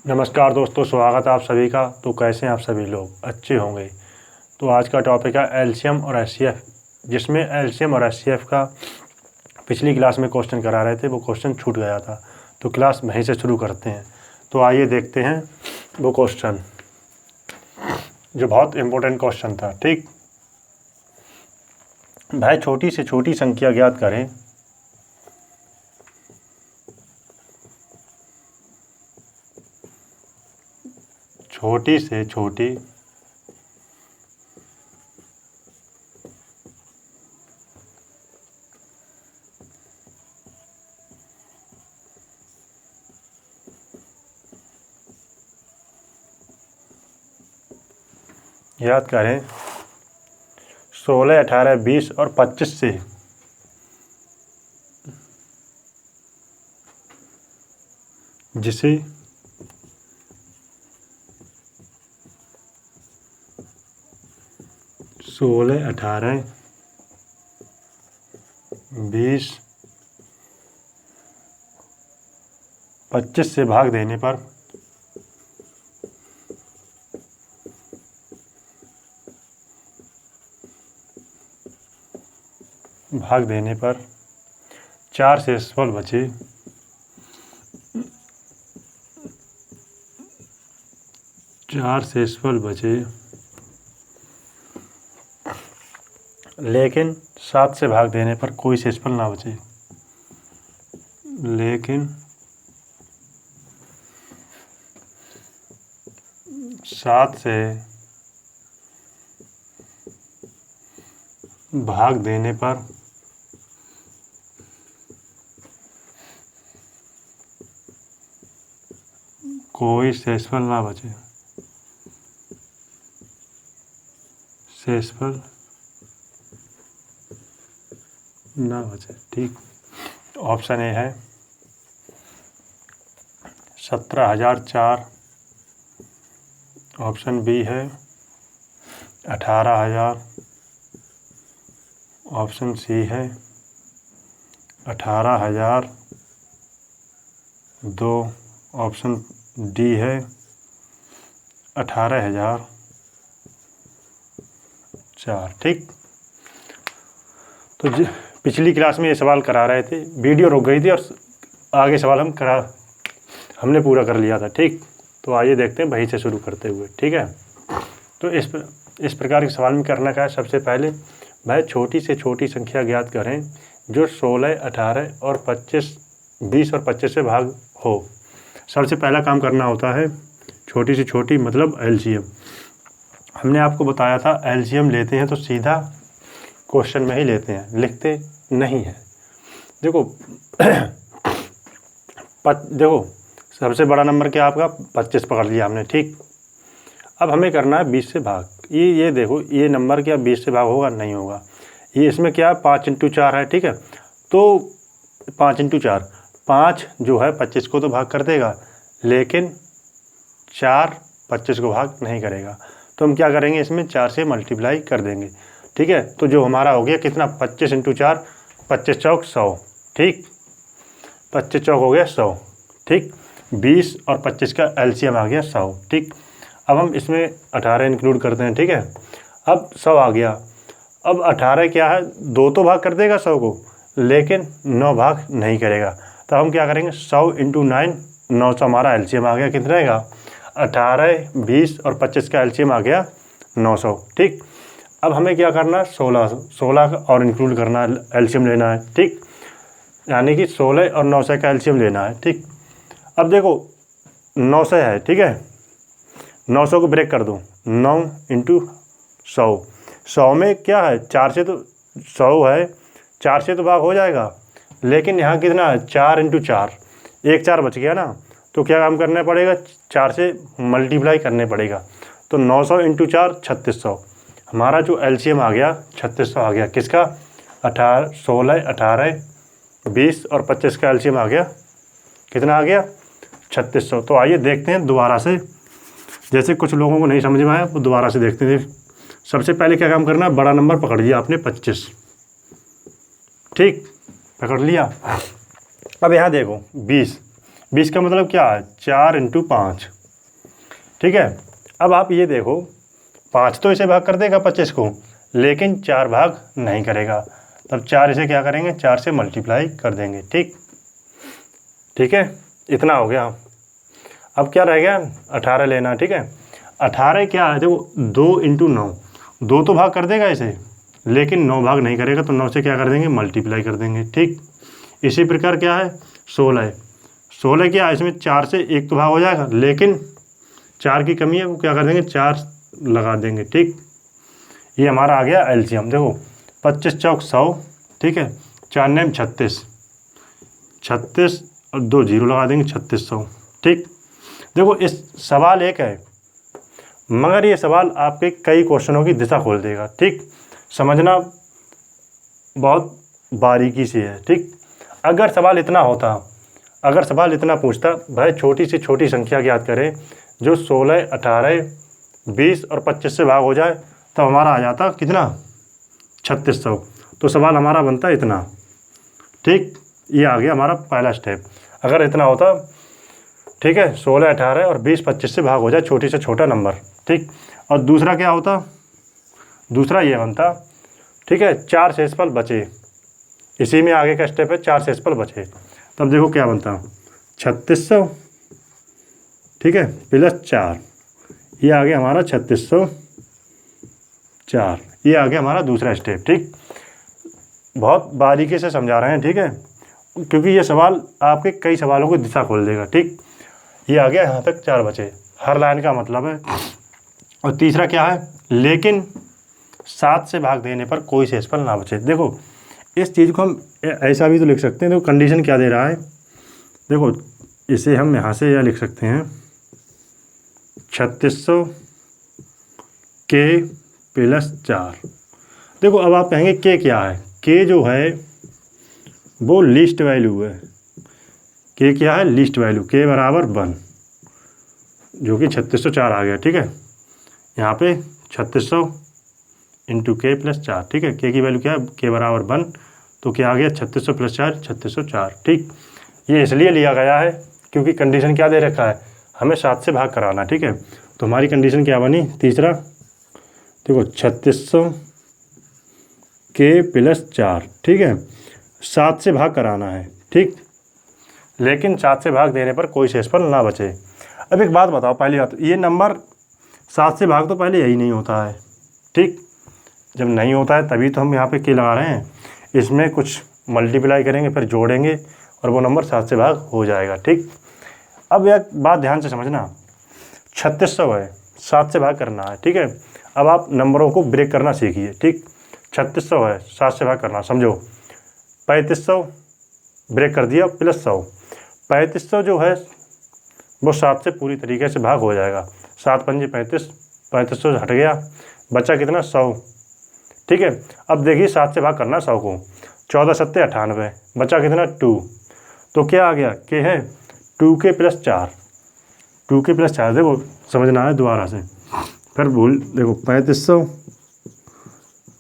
नमस्कार दोस्तों, स्वागत है आप सभी का। तो कैसे हैं आप सभी लोग? अच्छे होंगे। तो आज का टॉपिक है एलसीएम और एचसीएफ, जिसमें एलसीएम और एचसीएफ का पिछली क्लास में क्वेश्चन करा रहे थे, वो क्वेश्चन छूट गया था। तो क्लास वहीं से शुरू करते हैं। तो आइए देखते हैं वो क्वेश्चन, जो बहुत इम्पोर्टेंट क्वेश्चन था। ठीक भाई, छोटी से छोटी संख्या ज्ञात करें छोटी से छोटी याद करें 16, 18, 20 और 25 से जिसे सोलह, 18, 20, 25 से भाग देने पर भाग देने पर 4 शेषफल बचे। 4 शेषफल बचे, लेकिन 7 से भाग देने पर कोई शेषफल ना बचे। लेकिन 7 से भाग देने पर कोई शेषफल ना बचे। शेषफल ना बचे। ठीक, ऑप्शन ए है 17,004, ऑप्शन बी है 18,000, ऑप्शन सी है 18,002, ऑप्शन डी है 18,004। ठीक, तो पिछली क्लास में ये सवाल करा रहे थे, वीडियो रुक गई थी और आगे सवाल हमने पूरा कर लिया था। ठीक, तो आइए देखते हैं वहीं से शुरू करते हुए। ठीक है, तो इस प्रकार के सवाल में करना क्या है, सबसे पहले भाई छोटी से छोटी संख्या ज्ञात करें जो 16, 18 और 25, 20 और 25 से भाग हो। सबसे पहला काम करना होता है छोटी से छोटी मतलब एलसीएम। हमने आपको बताया था एलसीएम लेते हैं तो सीधा क्वेश्चन में ही लेते हैं, लिखते नहीं है। देखो देखो सबसे बड़ा नंबर क्या आपका 25 पकड़ लिया हमने। ठीक, अब हमें करना है 20 से भाग। ये देखो, ये नंबर क्या 20 से भाग होगा? नहीं होगा। ये इसमें क्या 5 × 4 है। ठीक है, तो 5 × 4, 5 जो है 25 को तो भाग कर देगा, लेकिन 4 25 को भाग नहीं करेगा। तो हम क्या करेंगे, इसमें 4 से मल्टीप्लाई कर देंगे। ठीक है, तो जो हमारा हो गया कितना, 25 × 4, 25 चौक 100। ठीक, 25 चौक हो गया 100। ठीक, 20 और 25 का एलसीएम आ गया 100। ठीक, अब हम इसमें 18 इंक्लूड करते हैं। ठीक है, अब 100 आ गया। अब 18 क्या है, 2 तो भाग कर देगा 100 को, लेकिन 9 भाग नहीं करेगा। तो हम क्या करेंगे, 100 × 9, 900 हमारा एलसीएम आ गया। कितना रहेगा, 18, 20 और 25 का एलसीएम आ गया 900। ठीक, अब हमें क्या करना है, 16 और इंक्लूड करना है, एलसीएम लेना है। ठीक, यानी कि 16 और 900 का एलसीएम लेना है। ठीक, अब देखो 900 है। ठीक है, 900 को ब्रेक कर दो, 9 × 100। 100 में क्या है, 4 से तो 100 है, 4 से तो भाग हो जाएगा, लेकिन यहाँ कितना है, 4 × 4, एक 4 बच गया ना। तो क्या काम करना पड़ेगा, 4 से मल्टीप्लाई करने पड़ेगा। तो 900 × 4 3600। हमारा जो एलसीएम आ गया 3600 आ गया। किसका, 16, 18, 20 और 25 का एलसीएम आ गया। कितना आ गया, 3600। तो आइए देखते हैं दोबारा से, जैसे कुछ लोगों को नहीं समझ में आया वो दोबारा से देखते हैं। सबसे पहले क्या काम करना है, बड़ा नंबर पकड़ लिया आपने 25। ठीक, पकड़ लिया। अब यहाँ देखो 20, 20 का मतलब क्या है 4 × 5, ठीक है। अब आप ये देखो 5 तो इसे भाग कर देगा 25 को, लेकिन 4 भाग नहीं करेगा, तब 4 इसे क्या करेंगे 4 से मल्टीप्लाई कर देंगे, ठीक है। इतना हो गया। अब क्या रह गया 18 लेना, ठीक है। 18 क्या है देखो 2 × 9, 2 तो भाग कर देगा इसे, लेकिन 9 भाग नहीं करेगा, तो 9 से क्या कर देंगे मल्टीप्लाई कर देंगे, ठीक। इसी प्रकार क्या है 16 क्या है, इसमें 4 से 1 तो भाग हो जाएगा, लेकिन 4 की कमी है, वो क्या कर देंगे 4 लगा देंगे, ठीक। ये हमारा आ गया एलसीएम। देखो 25 चौक 100, ठीक है, 4 नेम 36 और 2 जीरो लगा देंगे 3600, ठीक। देखो इस सवाल एक है, मगर ये सवाल आपके कई क्वेश्चनों की दिशा खोल देगा, ठीक। समझना बहुत बारीकी से है, ठीक। अगर सवाल इतना पूछता भाई छोटी से छोटी संख्या ज्ञात करें जो 16, 18, 20 और 25 से भाग हो जाए, तो हमारा आ जाता कितना 3600। तो सवाल हमारा बनता इतना, ठीक। ये आ गया हमारा पहला स्टेप। अगर इतना होता, ठीक है, 16, 18 और 20, 25 से भाग हो जाए छोटी से छोटा नंबर, ठीक। और दूसरा क्या होता, दूसरा ये बनता, ठीक है, 4 शेषफल बचे, इसी में आगे का स्टेप है 4 शेषफल बचे। तब देखो क्या बनता 3600, ठीक है, प्लस 4, ये आ गया हमारा 3604, ये आ गया हमारा दूसरा स्टेप, ठीक। बहुत बारीकी से समझा रहे हैं, ठीक है, क्योंकि ये सवाल आपके कई सवालों को दिशा खोल देगा, ठीक। ये आ गया यहाँ तक 4 बचे, हर लाइन का मतलब है। और तीसरा क्या है, लेकिन 7 से भाग देने पर कोई शेषफल ना बचे। देखो इस चीज़ को हम ऐसा भी तो लिख सकते हैं, देखो कंडीशन क्या दे रहा है, देखो इसे हम यहाँ से यह लिख सकते हैं 3600 के प्लस 4। देखो अब आप कहेंगे के क्या है, के जो है वो लीस्ट वैल्यू है, के क्या है लीस्ट वैल्यू, के बराबर 1, जो कि 3604 आ गया, ठीक है। यहाँ पे 3600 × के प्लस 4, ठीक है, के की वैल्यू क्या है के बराबर 1, तो क्या आ गया 3600 + 4 3604, ठीक। ये इसलिए लिया गया है क्योंकि कंडीशन क्या दे रखा है, हमें 7 से भाग कराना, ठीक है। तो हमारी कंडीशन क्या बनी, तीसरा देखो 3600 के प्लस 4, ठीक है, 7 से भाग कराना है, ठीक, लेकिन 7 से भाग देने पर कोई शेषफल ना बचे। अब एक बात बताओ, पहली बात ये नंबर 7 से भाग तो पहले यही नहीं होता है, ठीक। जब नहीं होता है तभी तो हम यहाँ पे के लगा रहे हैं, इसमें कुछ मल्टीप्लाई करेंगे फिर जोड़ेंगे और वो नंबर 7 से भाग हो जाएगा, ठीक। अब एक बात ध्यान से समझना, 3600 है, 7 से भाग करना है, ठीक है। अब आप नंबरों को ब्रेक करना सीखिए, ठीक। 3600 है, 7 से भाग करना, समझो 3500 ब्रेक कर दिया प्लस 100, 3500 जो है वो 7 से पूरी तरीके से भाग हो जाएगा, 7 पंजे 35, 3500 हट गया, बचा कितना 100, ठीक है। अब देखिए 7 से भाग करना 100 को, 14 7 98, बचा कितना 2, तो क्या आ गया के है 2 के प्लस 4, 2 के प्लस 4, देखो समझना है दोबारा से, फिर भूल देखो 3500,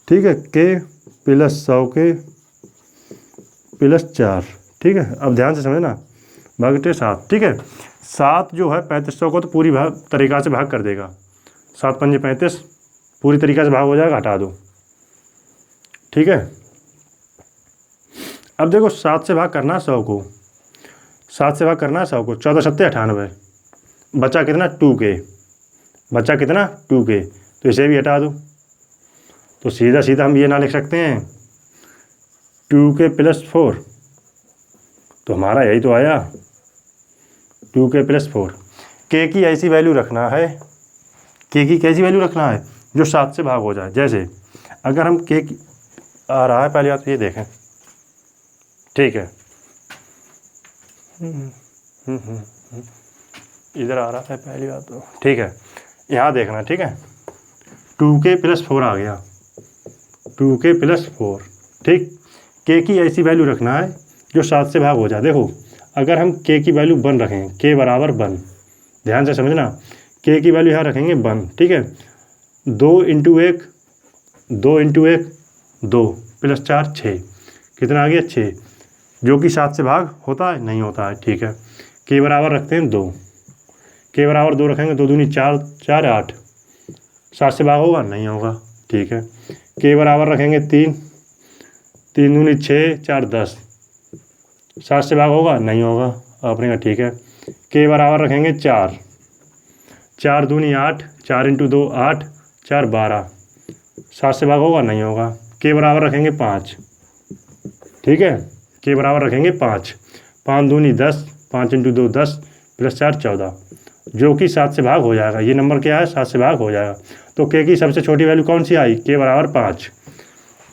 ठीक है, के प्लस 100 के प्लस 4, ठीक है। अब ध्यान से समझना, भागटे 7, ठीक है, 7 जो है 3500 को तो पूरी तरीक़ा से भाग कर देगा, 7 पंजे 35 पूरी तरीक़ा से भाग हो जाएगा, हटा दो, ठीक है। अब देखो 7 से भाग करना 100 को, 7 से भाग करना है 100 को, 14 7 98, बचा कितना 2 के, बचा कितना 2 के, तो इसे भी हटा दो, तो सीधा सीधा हम ये ना लिख सकते हैं 2 के प्लस 4, तो हमारा यही तो आया 2 के प्लस 4। के की ऐसी वैल्यू रखना है, के की कैसी वैल्यू रखना है जो 7 से भाग हो जाए। जैसे अगर हम के आ रहा है, पहली बात ये देखें, ठीक है, इधर आ रहा है पहली बात तो, ठीक है, यहाँ देखना, ठीक है, 2 के प्लस 4 आ गया, 2 के प्लस 4, ठीक। के की ऐसी वैल्यू रखना है जो 7 से भाग हो जाए। देखो अगर हम के की वैल्यू 1 रखें, के बराबर 1, ध्यान से समझना, के की वैल्यू यहाँ रखेंगे 1, ठीक है, 2 × 1 2 × 1 2 प्लस 4 6, कितना आ गया 6, जो कि 7 से भाग होता है नहीं होता है, ठीक है। के बराबर रखते हैं 2, के बराबर 2 रखेंगे, 2 दूनी 4, 4 8, 7 से भाग होगा नहीं होगा, ठीक है। के बराबर रखेंगे 3, 3 दूनी 6, 4 10, 7 से भाग होगा नहीं होगा, आपने कहा ठीक है। के बराबर रखेंगे 4, 4 दूनी 8, 4 इंटू 2 8, 4 12, 7 से भाग होगा नहीं होगा। के बराबर रखेंगे 5, ठीक है, के बराबर रखेंगे 5, 5 दूनी 10, 5 इंटू 2 10 प्लस 4 14, जो कि 7 से भाग हो जाएगा। ये नंबर क्या है, 7 से भाग हो जाएगा। तो के की सबसे छोटी वैल्यू कौन सी आई, के बराबर 5।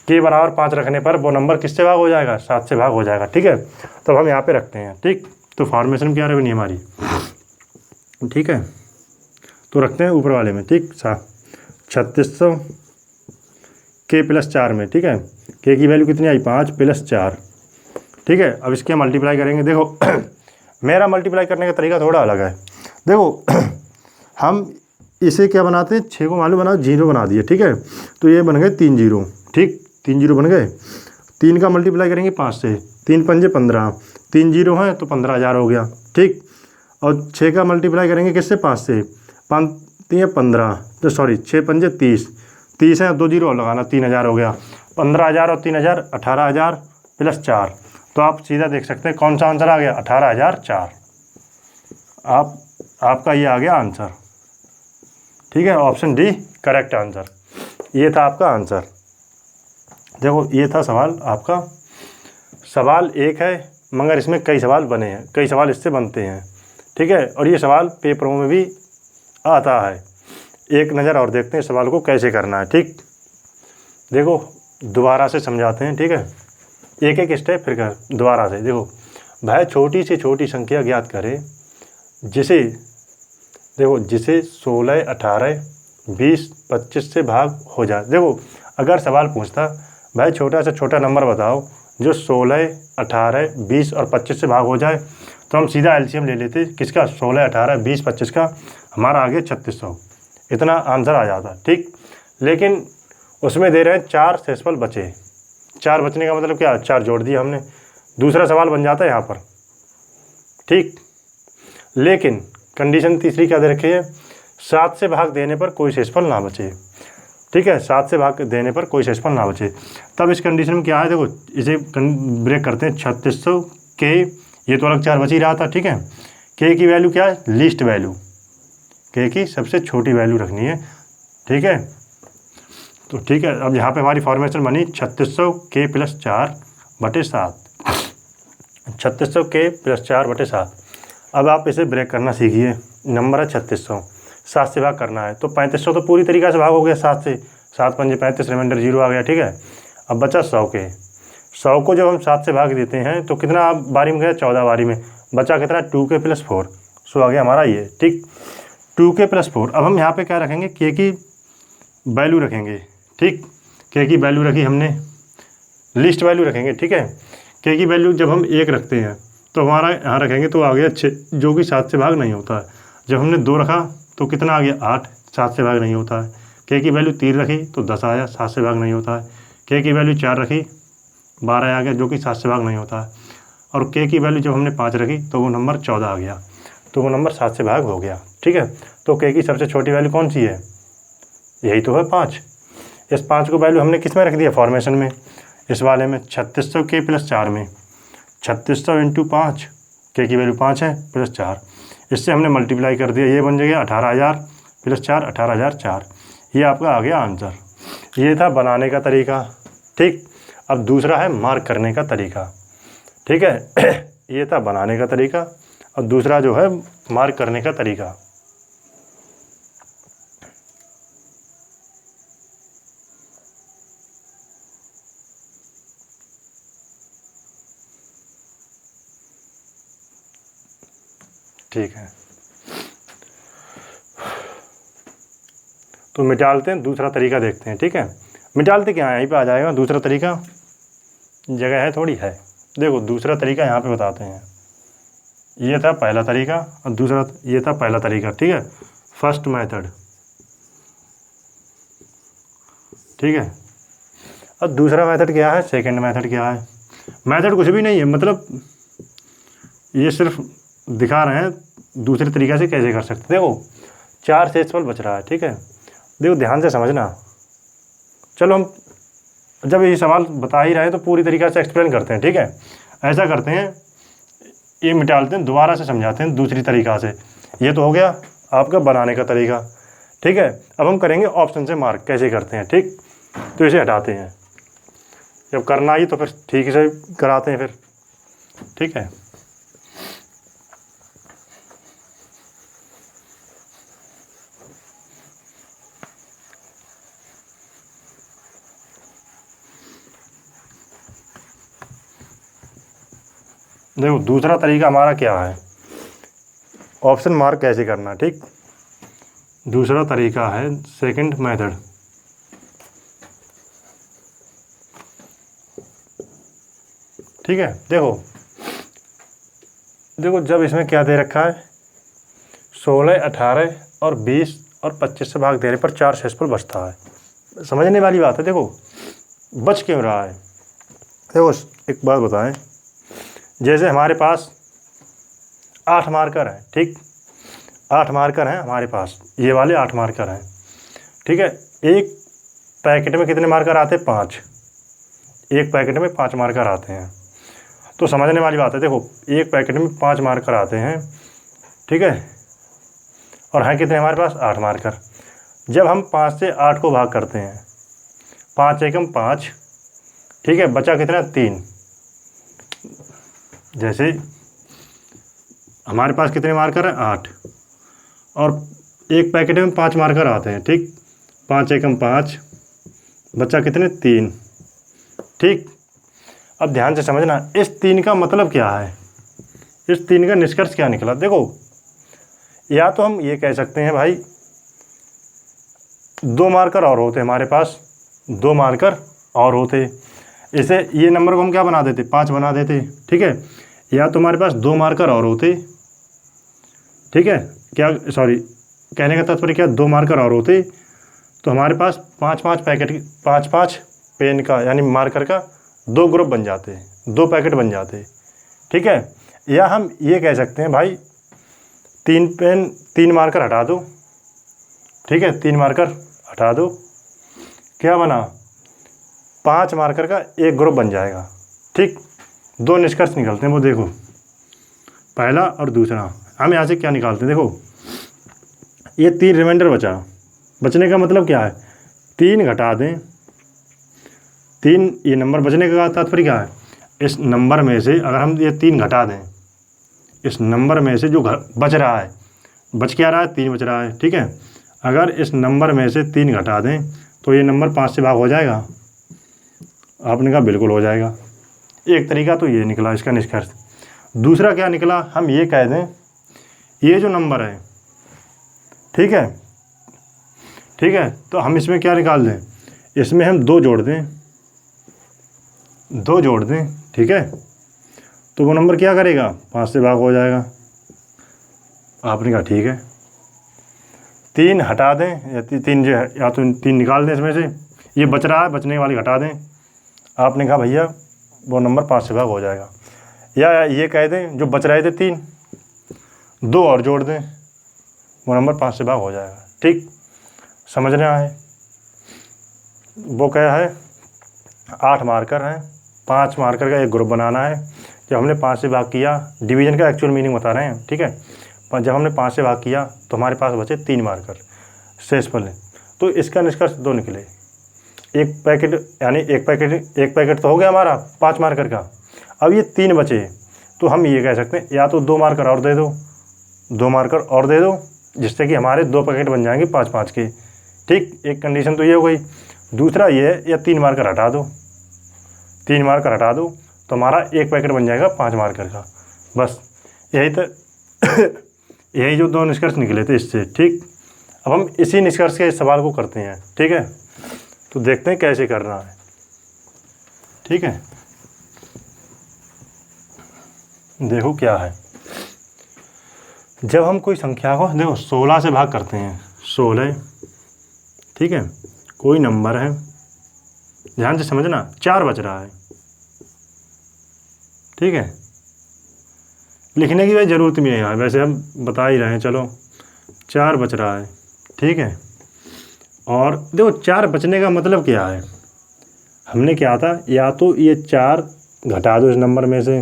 के बराबर 5 रखने पर वो नंबर किससे भाग हो जाएगा, 7 से भाग हो जाएगा, ठीक है। तो हम यहाँ पे रखते हैं, ठीक। तो फॉर्मेशन क्या रहेगी हमारी, ठीक है। तो रखते हैं ऊपर वाले में, ठीक, 3600 के प्लस 4 में, ठीक है। के की वैल्यू कितनी आई, 5 प्लस 4, ठीक है। अब इसके मल्टीप्लाई करेंगे, देखो मेरा मल्टीप्लाई करने का तरीका थोड़ा अलग है। देखो हम इसे क्या बनाते हैं, 6 को मालूम बना 0 बना दिए, ठीक है। तो ये बन गए 3 0, ठीक, 3 0 बन गए। 3 का मल्टीप्लाई करेंगे 5 से, 3 पंजे 15, 3 0 हैं तो 15,000 हो गया, ठीक। और 6 का मल्टीप्लाई करेंगे किससे, 5 से, 5 3 15, तो सॉरी 6 पंजे 30, 30 है 2 0 और लगाना, 3,000 हो गया। 15,000 और 3,000 18,000 प्लस 4, तो आप सीधा देख सकते हैं कौन सा आंसर आ गया, 18,004। आपका ये आ गया आंसर, ठीक है। ऑप्शन डी करेक्ट आंसर, ये था आपका आंसर। देखो ये था सवाल आपका। सवाल एक है मगर इसमें कई सवाल बने हैं, कई सवाल इससे बनते हैं, ठीक है। और ये सवाल पेपरों में भी आता है। एक नज़र और देखते हैं सवाल को कैसे करना है, ठीक। देखो दोबारा से समझाते हैं, ठीक है, एक एक स्टेप फिर कर दोबारा से। देखो वह छोटी से छोटी संख्या ज्ञात करे जिसे, देखो जिसे 16 18 20 25 से भाग हो जाए। देखो अगर सवाल पूछता भाई छोटा से छोटा नंबर बताओ जो 16 18 20 और 25 से भाग हो जाए, तो हम सीधा एलसीएम ले लेते किसका, 16 18 20 25 का, हमारा आगे 3600, इतना आंसर आ जाता, ठीक। लेकिन उसमें दे रहे हैं 4 शेषफल बचे। 4 बचने का मतलब क्या, 4 जोड़ दिया हमने, दूसरा सवाल बन जाता है यहाँ पर, ठीक। लेकिन कंडीशन तीसरी क्या दे रखी है, 7 से भाग देने पर कोई शेषफल ना बचे, ठीक है। 7 से भाग देने पर कोई शेषफल ना बचे। तब इस कंडीशन में क्या है, देखो इसे ब्रेक करते हैं। 3600 के, ये तो अलग 4 बच ही रहा था, ठीक है। के की वैल्यू क्या है, लीस्ट वैल्यू, के की सबसे छोटी वैल्यू रखनी है, ठीक है। तो ठीक है, अब यहाँ पे हमारी फॉर्मेशन बनी 3600 के प्लस 4 बटे 7, 3600 के प्लस 4 बटे 7। अब आप इसे ब्रेक करना सीखिए। नंबर है 3600, 7 से भाग करना है, तो 3500 तो पूरी तरीक़ा से भाग हो गया 7 से, 7 पंजे 35, रिमाइंडर 0 आ गया, ठीक है। अब बचा 100 के, 100 को जब हम 7 से भाग देते हैं तो कितना बारी में गया, 14 बारी में, बचा कितना 2k प्लस 4, सो आ गया हमारा ये, ठीक, 2k प्लस 4। अब हम यहाँ पे क्या रखेंगे, के की वैल्यू रखेंगे, ठीक। के की वैल्यू रखी हमने, लिस्ट वैल्यू रखेंगे, ठीक है। के की वैल्यू जब हम 1 रखते हैं तो हमारा यहाँ रखेंगे तो आ गया 6, जो कि 7 से भाग नहीं होता है। जब हमने 2 रखा तो कितना आ गया 8, 7 से भाग नहीं होता है। के की वैल्यू 3 रखी तो 10 आया, 7 से भाग नहीं होता है। के की वैल्यू 4 रखी 12 आ गया, जो कि 7 से भाग नहीं होता है। और के की वैल्यू जब हमने 5 रखी तो वो नंबर 14 आ गया, तो वो नंबर 7 से भाग हो गया, ठीक है। तो के की सबसे छोटी वैल्यू कौन सी है, यही तो है 5। इस 5 को वैल्यू हमने किस में रख दिया, फॉर्मेशन में, इस वाले में 3600 के प्लस 4 में, 3600 इंटू 5, के की वैल्यू 5 है प्लस 4, इससे हमने मल्टीप्लाई कर दिया, ये बन जाएगा 18,000 प्लस 4 18,004। ये आपका आ गया आंसर। ये था बनाने का तरीका, ठीक। अब दूसरा है मार्क करने का तरीका, ठीक है। ये था बनाने का तरीका और दूसरा जो है मार्क करने का तरीका। ठीक है, तो मिटालते हैं, दूसरा तरीका देखते हैं, ठीक है। मिटालते क्या है, यहीं पे आ जाएगा दूसरा तरीका, जगह है थोड़ी है। देखो दूसरा तरीका यहाँ पे बताते हैं। ये था पहला तरीका और दूसरा ये था पहला तरीका, ठीक है, फर्स्ट मेथड, ठीक है। अब दूसरा मेथड क्या है, सेकंड मेथड क्या है। मेथड कुछ भी नहीं है, मतलब ये सिर्फ दिखा रहे हैं दूसरे तरीके से कैसे कर सकते। देखो 4 शेषफल बच रहा है, ठीक है। देखो ध्यान से समझना। चलो हम जब ये सवाल बता ही रहे हैं तो पूरी तरीक़े से एक्सप्लेन करते हैं, ठीक है। ऐसा करते हैं, ये मिटा लेते हैं, दोबारा से समझाते हैं दूसरी तरीक़ा से। ये तो हो गया आपका बनाने का तरीका, ठीक है। अब हम करेंगे ऑप्शन से मार्क कैसे करते हैं, ठीक। तो इसे हटाते हैं, जब करना ही तो फिर ठीक से कराते हैं फिर, ठीक है। देखो दूसरा तरीका हमारा क्या है, ऑप्शन मार्क कैसे करना, ठीक। दूसरा तरीका है सेकंड मेथड। ठीक है। देखो जब इसमें क्या दे रखा है, 16, 18 और 20 और 25 से भाग देने पर 4 शेषफल बचता है। समझने वाली बात है। देखो बच क्यों रहा है। देखो एक बात बताएं, जैसे हमारे पास 8 मार्कर हैं, ठीक। 8 मार्कर हैं हमारे पास, ये वाले 8 मार्कर हैं, ठीक है। एक पैकेट में कितने मार्कर आते हैं, 5। एक पैकेट में 5 मार्कर आते हैं। तो समझने वाली बात है। देखो एक पैकेट में 5 मार्कर आते हैं, ठीक है। और हैं कितने हमारे पास, 8 मार्कर। जब हम 5 से 8 को भाग करते हैं, 5 एकम 5, ठीक है। बचा कितना, 3। जैसे हमारे पास कितने मार्कर हैं, 8। और एक पैकेट में 5 मार्कर आते हैं, ठीक। 5 एकम 5, बचा कितने, 3, ठीक। अब ध्यान से समझना, इस 3 का मतलब क्या है, इस 3 का निष्कर्ष क्या निकला। देखो या तो हम ये कह सकते हैं भाई 2 मार्कर और होते हमारे पास, 2 मार्कर और होते, इसे ये नंबर को हम क्या बना देते, 5 बना देते, ठीक है। या तो हमारे पास 2 मार्कर और होते, ठीक है। क्या सॉरी कहने का तात्पर्य क्या, 2 मार्कर और होते तो हमारे पास 5-5 पैकेट, 5-5 पेन का यानी मार्कर का 2 ग्रुप बन जाते, 2 पैकेट बन जाते, ठीक है। या हम ये कह सकते हैं भाई 3 पेन, 3 मार्कर हटा दो, ठीक है। 3 मार्कर हटा दो, क्या बना, 5 मार्कर का एक ग्रुप बन जाएगा, ठीक। 2 निष्कर्ष निकलते हैं वो, देखो पहला और दूसरा। हम यहाँ से क्या निकालते हैं, देखो ये 3 रिमाइंडर बचा, बचने का मतलब क्या है, 3 घटा दें 3, ये नंबर बचने का तात्पर्य क्या है, इस नंबर में से अगर हम ये 3 घटा दें, इस नंबर में से जो बच रहा है, बच क्या रहा है, 3 बच रहा है, ठीक है। अगर इस नंबर में से 3 घटा दें तो ये नंबर 5 से भाग हो जाएगा। आपने कहा बिल्कुल हो जाएगा। एक तरीका तो ये निकला इसका निष्कर्ष। दूसरा क्या निकला, हम ये कह दें ये जो नंबर है, ठीक है, ठीक है। तो हम इसमें क्या निकाल दें, इसमें हम 2 जोड़ दें, 2 जोड़ दें, ठीक है। तो वो नंबर क्या करेगा, 5 से भाग हो जाएगा। आपने कहा ठीक है। 3 हटा दें या 3 जो है, या तो 3 निकाल दें इसमें से, ये बच रहा है, बचने वाली घटा दें। आपने कहा भैया वो नंबर 5 से भाग हो जाएगा। या ये कह दें जो बच रहे थे 3, 2 और जोड़ दें, वो नंबर 5 से भाग हो जाएगा, ठीक। समझना है। वो क्या है, 8 मार्कर हैं, 5 मार्कर का एक ग्रुप बनाना है। जब हमने 5 से भाग किया, डिवीज़न का एक्चुअल मीनिंग बता रहे हैं, ठीक है। पर जब हमने 5 से भाग किया तो हमारे पास बचे 3 मार्कर शेषफल है। तो इसका निष्कर्ष 2 निकले। एक पैकेट यानी एक पैकेट तो हो गया हमारा 5 मार्कर का। अब ये 3 बचे तो हम ये कह सकते हैं या तो 2 मार्कर और दे दो, 2 मार्कर और दे दो, जिससे कि हमारे 2 पैकेट बन जाएंगे 5-5 के, ठीक। एक कंडीशन तो ये हो गई। दूसरा ये है, या 3 मार्कर हटा दो, 3 मार्कर हटा दो तो हमारा एक पैकेट बन जाएगा 5 मार्कर का। बस यही तो यही जो 2 निष्कर्ष निकले थे इससे, ठीक। अब हम इसी निष्कर्ष के इस सवाल को करते हैं, ठीक है। तो देखते हैं कैसे करना है, ठीक है। देखो क्या है, जब हम कोई संख्या को देखो 16 से भाग करते हैं, 16, ठीक है। कोई नंबर है, ध्यान से समझना, 4 बच रहा है, ठीक है। लिखने की भाई ज़रूरत भी नहीं है, वैसे हम बता ही रहे हैं। चलो 4 बच रहा है, ठीक है। और देखो 4 बचने का मतलब क्या है, हमने क्या था, या तो ये 4 घटा दो इस नंबर में से,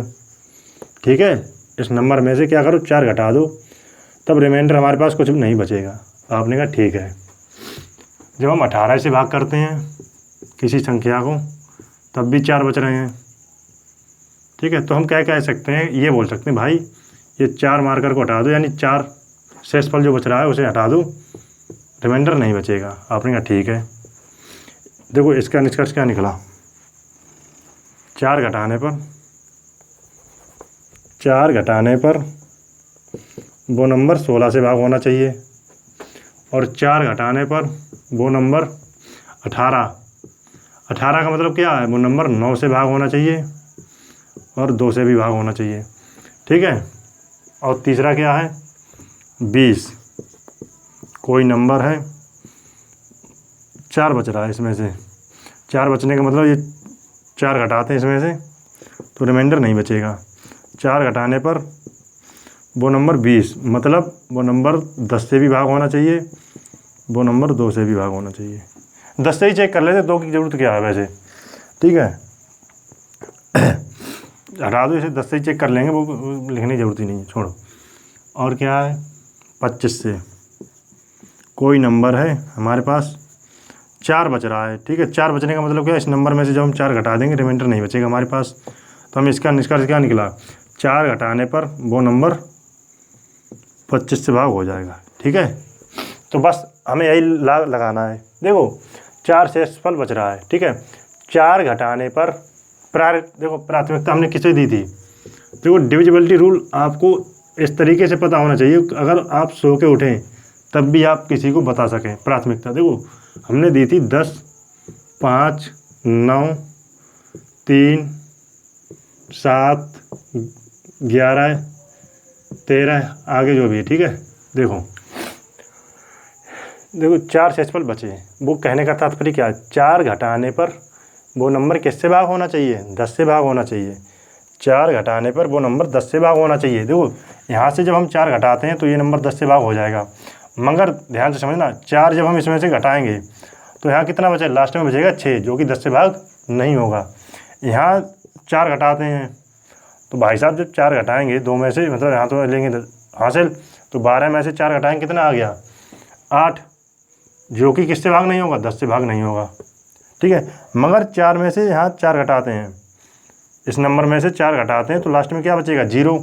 ठीक है, इस नंबर में से क्या करो 4 घटा दो, तब रिमाइंडर हमारे पास कुछ नहीं बचेगा। आपने कहा ठीक है। जब हम 18 से भाग करते हैं किसी संख्या को तब भी 4 बच रहे हैं, ठीक है। तो हम क्या कह सकते हैं, ये बोल सकते हैं भाई ये 4 मार्कर को हटा दो, यानी 4 शेषफल जो बच रहा है उसे हटा दो, रिमाइंडर नहीं बचेगा। आपने कहा ठीक है। देखो इसका निष्कर्ष क्या निकला, 4 घटाने पर वो नंबर 16 से भाग होना चाहिए, और 4 घटाने पर वो नंबर 18 का मतलब क्या है, वो नंबर 9 से भाग होना चाहिए और 2 से भी भाग होना चाहिए, ठीक है। और तीसरा क्या है, 20 कोई नंबर है, 4 बच रहा है इसमें से, 4 बचने का मतलब ये 4 घटाते हैं इसमें से तो रिमाइंडर नहीं बचेगा। 4 घटाने पर वो नंबर 20, मतलब वो नंबर 10 से भी भाग होना चाहिए, वो नंबर 2 से भी भाग होना चाहिए। 10 से ही चेक कर लेते, 2 की ज़रूरत क्या है वैसे, ठीक है। हटा दो इसे, 10 से ही चेक कर लेंगे, वो लिखने की ज़रूरत ही नहीं है, छोड़ो। और क्या है, 25 से कोई नंबर है हमारे पास, 4 बच रहा है, ठीक है। 4 बचने का मतलब क्या है, इस नंबर में से जब हम 4 घटा देंगे रिमाइंडर नहीं बचेगा हमारे पास। तो हम इसका निष्कर्ष क्या निकला, 4 घटाने पर वो नंबर 25 से भाग हो जाएगा, ठीक है। तो बस हमें यही लगाना है। देखो 4 शेषफल बच रहा है, ठीक है। 4 घटाने पर देखो प्राथमिकता हमने किसे दी थी, देखो डिविजिबिलिटी रूल आपको इस तरीके से पता होना चाहिए, अगर आप सो के उठें तब भी आप किसी को बता सकें प्राथमिकता। देखो हमने दी थी 10, 5, 9, 3, 7, 11, 13 आगे जो भी है, ठीक है। देखो 4 शेषफल बचे, वो कहने का तात्पर्य क्या है, 4 घटाने पर वो नंबर किससे भाग होना चाहिए, 10 से भाग होना चाहिए। 4 घटाने पर वो नंबर 10 से भाग होना चाहिए। देखो यहाँ से जब हम 4 घटाते हैं तो ये नंबर 10 से भाग हो जाएगा, मगर ध्यान से समझना 4 जब हम इसमें से घटाएंगे तो यहाँ कितना बचे, लास्ट में बचेगा 6, जो कि 10 से भाग नहीं होगा। यहाँ 4 घटाते हैं तो भाई साहब जब 4 घटाएंगे 2 में से, मतलब यहाँ तो लेंगे हासिल, तो 12 में से 4 घटाएंगे कितना आ गया, 8, जो कि किससे भाग नहीं होगा, 10 से भाग नहीं होगा, ठीक है। मगर 4 में से यहाँ 4 घटाते हैं, इस नंबर में से 4 घटाते हैं तो लास्ट में क्या बचेगा, 0,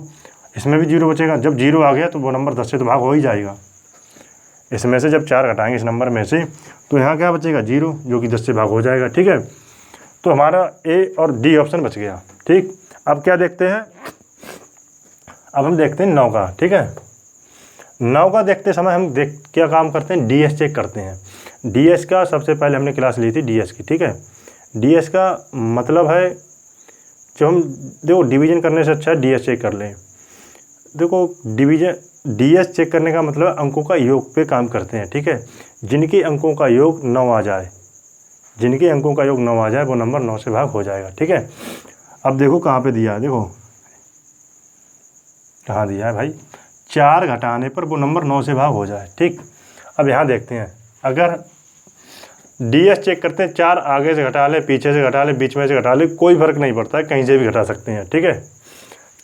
इसमें भी 0 बचेगा। जब 0 आ गया तो वो नंबर 10 से तो भाग हो ही जाएगा। इसमें से जब 4 घटाएंगे इस नंबर में से तो यहाँ क्या बचेगा, 0, जो कि 10 से भाग हो जाएगा, ठीक है। तो हमारा ए और डी ऑप्शन बच गया, ठीक। अब क्या देखते हैं, अब हम देखते हैं 9 का, ठीक है। 9 का देखते समय हम क्या काम करते हैं, डीएस चेक करते हैं। डीएस का सबसे पहले हमने क्लास ली थी डीएस की, ठीक है। डीएस का मतलब है जब हम देखो डिवीजन करने से अच्छा डीएस चेक कर लें। देखो डीएस चेक करने का मतलब अंकों का योग पे काम करते हैं, ठीक है। जिनके अंकों का योग 9 आ जाए, जिनके अंकों का योग 9 आ जाए वो नंबर 9 से भाग हो जाएगा, ठीक है। अब देखो कहाँ पे दिया है, देखो कहाँ दिया है भाई, 4 घटाने पर वो नंबर 9 से भाग हो जाए, ठीक। अब यहाँ देखते हैं, अगर डीएस चेक करते हैं, 4 आगे से घटा ले, पीछे से घटा ले, बीच में से घटा ले, कोई फ़र्क नहीं पड़ता है, कहीं से भी घटा सकते हैं, ठीक है।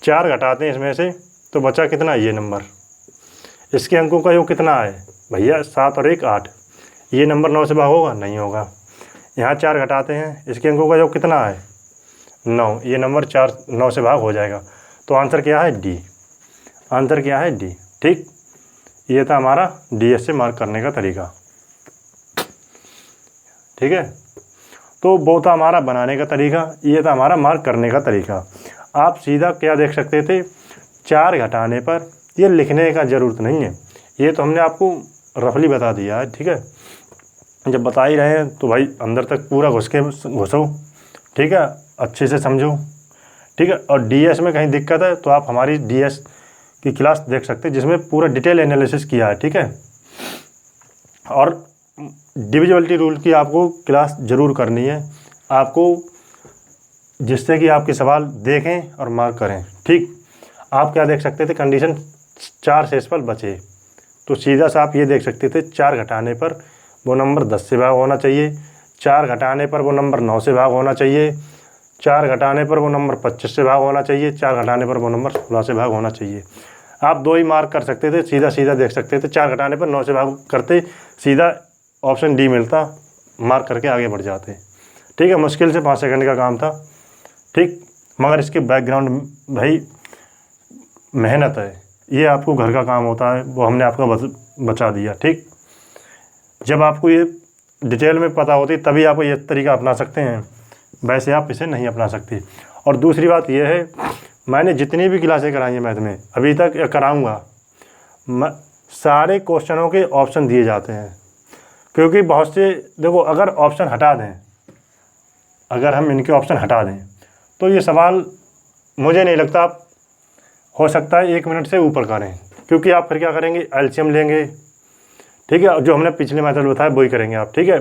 4 घटाते हैं इसमें से तो बचा कितना, ये नंबर, इसके अंकों का योग कितना है भैया, 7 और 1 8, ये नंबर 9 से भाग होगा, नहीं होगा। यहाँ 4 घटाते हैं, इसके अंकों का योग कितना है, 9, ये नंबर 9 से भाग हो जाएगा। तो आंसर क्या है, डी। आंसर क्या है, डी, ठीक। ये था हमारा डीएस से मार्क करने का तरीका, ठीक है। तो वो था हमारा बनाने का तरीका, ये था हमारा मार्क करने का तरीका। आप सीधा क्या देख सकते थे, 4 घटाने पर, ये लिखने का ज़रूरत नहीं है, ये तो हमने आपको रफली बता दिया है, ठीक है। जब बता ही रहे हैं तो भाई अंदर तक पूरा घुसो, ठीक है, अच्छे से समझो, ठीक है। और डीएस में कहीं दिक्कत है तो आप हमारी डीएस की क्लास देख सकते हैं जिसमें पूरा डिटेल एनालिसिस किया है, ठीक है। और डिविजिबिलिटी रूल की आपको क्लास ज़रूर करनी है आपको, जिससे कि आपके सवाल देखें और मार्क करें, ठीक। आप क्या देख सकते थे, कंडीशन 4 शेषफल बचे, तो सीधा सा आप ये देख सकते थे 4 घटाने पर वो नंबर 10 से भाग होना चाहिए, 4 घटाने पर वो नंबर 9 से भाग होना चाहिए, 4 घटाने पर वो नंबर 25 से भाग होना चाहिए, 4 घटाने पर वो नंबर 16 से भाग होना चाहिए। आप 2 ही मार्क कर सकते थे, सीधा सीधा देख सकते थे, 4 घटाने पर 9 से भाग करते सीधा ऑप्शन डी मिलता, मार्क करके आगे बढ़ जाते। ठीक है, मुश्किल से 5 सेकंड का काम था। ठीक, मगर इसके बैकग्राउंड भाई मेहनत है, ये आपको घर का काम होता है, वो हमने आपको बचा दिया। ठीक, जब आपको ये डिटेल में पता होती तभी आप ये तरीका अपना सकते हैं, वैसे आप इसे नहीं अपना सकते। और दूसरी बात यह है, मैंने जितनी भी क्लासें कराई हैं मैथ में अभी तक या कराऊँगा, सारे क्वेश्चनों के ऑप्शन दिए जाते हैं, क्योंकि बहुत से देखो अगर ऑप्शन हटा दें, अगर हम इनके ऑप्शन हटा दें तो ये सवाल मुझे नहीं लगता आप हो सकता है 1 मिनट से ऊपर करें, क्योंकि आप फिर क्या करेंगे, एलसीएम लेंगे। ठीक है, जो हमने पिछले मेथड बताया वही करेंगे आप। ठीक है,